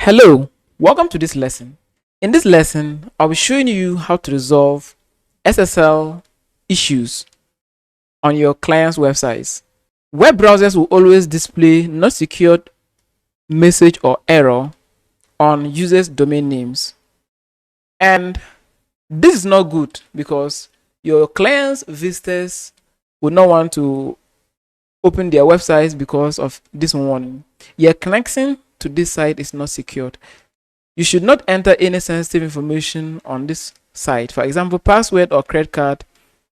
Hello, welcome to this lesson. In this lesson, I'll be showing you how to resolve SSL issues on your client's websites. Web browsers will always display not secured message or error on users' domain names. And this is not good because your client's visitors will not want to open their websites because of this warning. Your connection to this site is not secured. You should not enter any sensitive information on this site, for example, password or credit card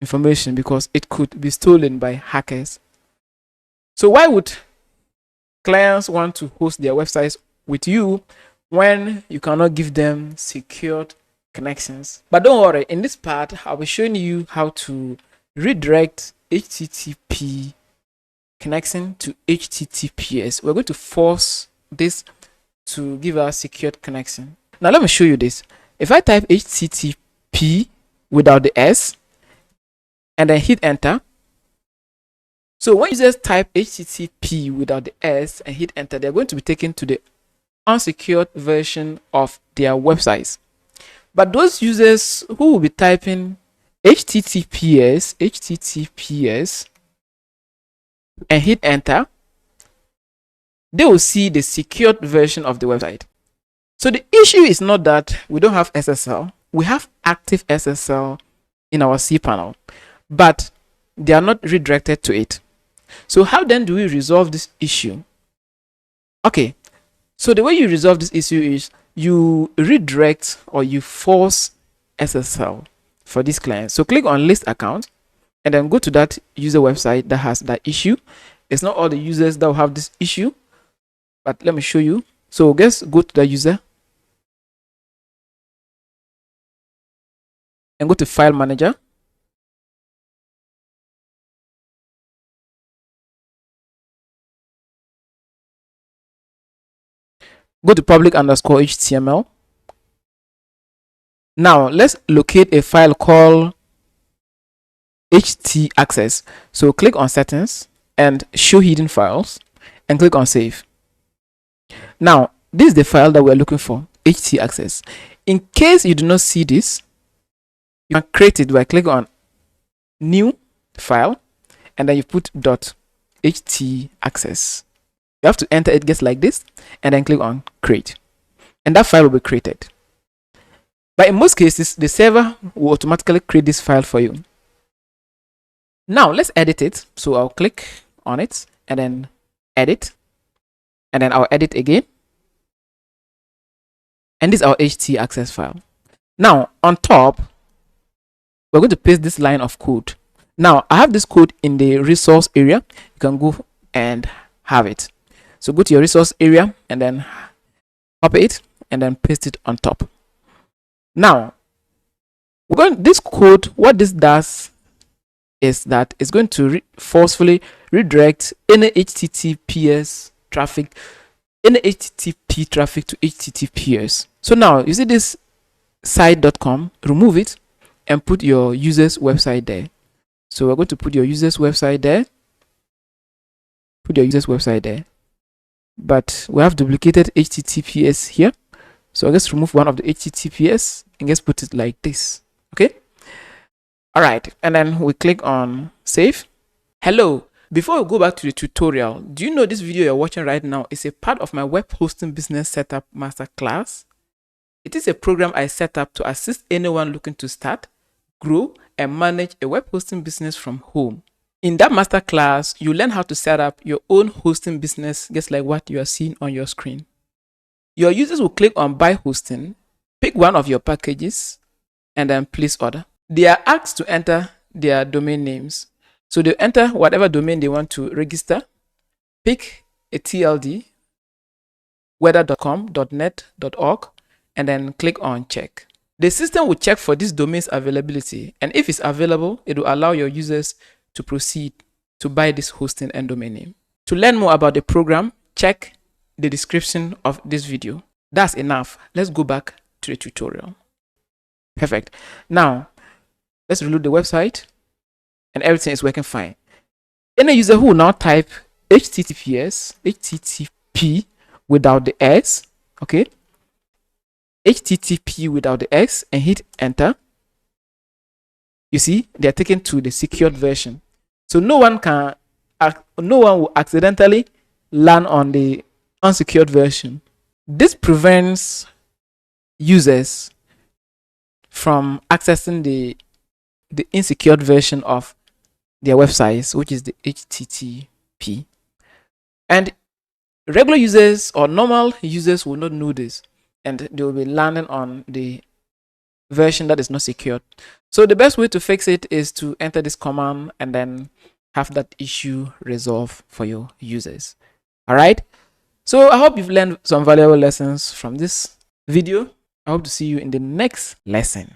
information, because it could be stolen by hackers. So why would clients want to host their websites with you when you cannot give them secured connections? But don't worry, in this part, I'll be showing you how to redirect HTTP connection to HTTPS. We're going to force this to give us secured connection. Now let me show you this. If I type HTTP without the S and then hit enter, so when users type HTTP without the S and hit enter, they're going to be taken to the unsecured version of their websites. But those users who will be typing HTTPS and hit enter, they will see the secured version of the website. So the issue is not that we don't have SSL. We have active SSL in our cPanel, but they are not redirected to it. So how then do we resolve this issue? Okay, so the way you resolve this issue is you redirect or you force SSL for this client. So click on list account and then go to that user website that has that issue. It's not all the users that will have this issue, but let me show you. So just go to the user and go to file manager. Go to public_HTML. Now let's locate a file called htaccess. So click on settings and show hidden files and click on save. Now this is the file that we're looking for, htaccess. In case you do not see this, you can create it by clicking on new file and then you put .htaccess. You have to enter it just like this and then click on create, and that file will be created. But in most cases, the server will automatically create this file for you. Now let's edit it. So I'll click on it and then edit, and then I'll edit again, and this is our htaccess file. Now on top, we're going to paste this line of code. Now I have this code in the resource area. You can go and have it. So go to your resource area and then copy it and then paste it on top. Now this code, what this does is that it's going to forcefully redirect any HTTP traffic to HTTPS. So now you see this site.com, remove it and put your user's website there. So we're going to put your user's website there. Put your user's website there. But we have duplicated HTTPS here. So I'll just remove one of the HTTPS and just put it like this. Okay. All right. And then we click on save. Hello. Before we go back to the tutorial, do you know this video you're watching right now is a part of my web hosting business setup masterclass? It is a program I set up to assist anyone looking to start, grow, and manage a web hosting business from home. In that masterclass, you learn how to set up your own hosting business, just like what you are seeing on your screen. Your users will click on buy hosting, pick one of your packages, and then place order. They are asked to enter their domain names. So they enter whatever domain they want to register, pick a TLD, weather.com, .net, .org, and then click on check. The system will check for this domain's availability, and if it's available, it will allow your users to proceed to buy this hosting and domain name. To learn more about the program, check the description of this video. That's enough. Let's go back to the tutorial. Perfect. Now, let's reload the website and everything is working fine. Any user who will now type HTTP without the S okay, HTTP without the X, and hit enter, you see they are taken to the secured version. So no one will accidentally land on the unsecured version. This prevents users from accessing the insecure version of their websites, which is the HTTP. And regular users or normal users will not know this, and they will be landing on the version that is not secured. So the best way to fix it is to enter this command and then have that issue resolved for your users. All right. So I hope you've learned some valuable lessons from this video. I hope to see you in the next lesson.